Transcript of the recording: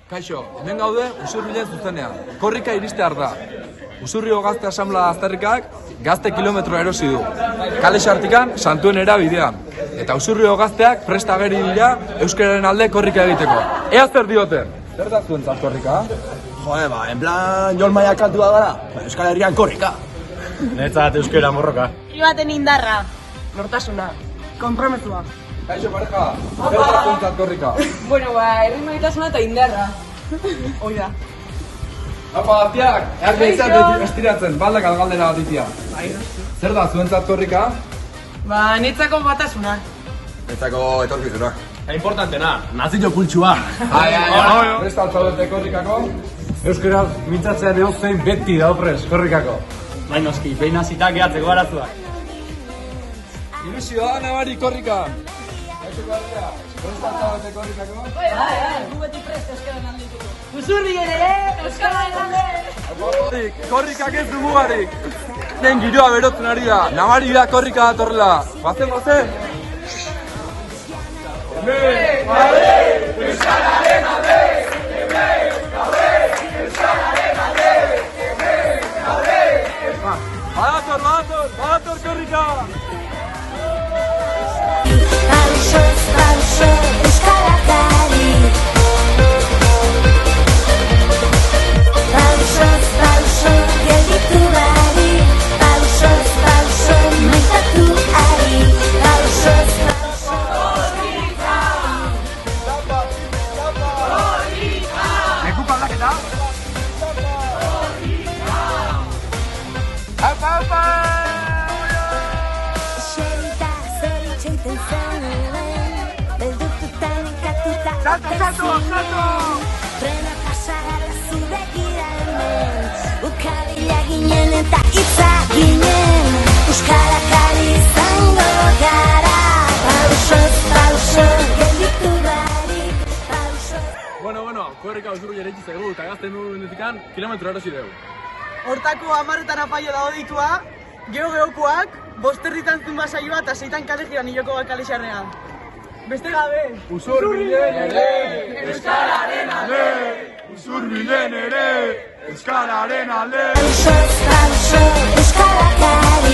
Kaixo, hemen gaude Usurbilen zuzenean. Korrika iristear da. Usurrio Gazte Asamblea Aztarrikak gazte kilometro erosi du. Kale Sartikan Santuenera bidean. Eta Usurrio Gazteak prest ageri dira euskararen alde korrika egiteko. Ea zer dioten? Zer da zuentzat korrika? Jode, en plan, Jon Maia kantua gara, Euskal Herrian korrika. Netzat euskera morroka. Baten indarra. Nortasuna. Komprometua. Kaixo pareja, zer da zuentzat korrika? Bueno, erritmoitasuna eta indarra. Hoi da. Apa, gaztiak, ergeitzat estiratzen, baldak algaldera bat itia. Zer da zuentzat korrika? Netzako batasuna. Netzako etorkizuna. Importantena, nazio pultsua. Prestat zaudete korrikako? Euskaraz mintzatzea neozein beti daupres korrikako. Baina noski, behin hasita gehatzeko arazuak. Ilusioa nabari korrikan. Kaixo gaztia, prestat zaudete korrikako? Gu beti prest euskaran aldituko. Usurbilen ere, euskaran alde! Korrikak ez du mugarik. Den giroa berotzen ari da. Nabari da korrika datorrela. Bazen, bazen? Hemen gaude euskararen alde. Hemen gaude euskararen alde. Hemen gaude. Badator korrika. Pauso, euskarakari. Pauso, gelditu bari. Pauso, maitatu ari. Pauso. Lekuko aldaketa? Apa! Xerita, zoritxeiten zenuen. Beldurtuta nekatuta. Salto! Frena pasara zure giranen. Ukabila ginen eta itza ginen. Euskarakari izango gara. Pauso, gelditu barik. Pauso. Bueno, korrika Usurbil eretsi zaigu eta gazten nurunetikan kilometro erosi dugu. Hortako 10 apaio dago ditua, geokoak, 5 herritan zumba saioa eta 6 kalegiran hiloko Kale Xarrean. Beste gabe! Usurbilen ere, euskararen alde! Usurbilen ere, euskararen alde! Pauso, euskarakari.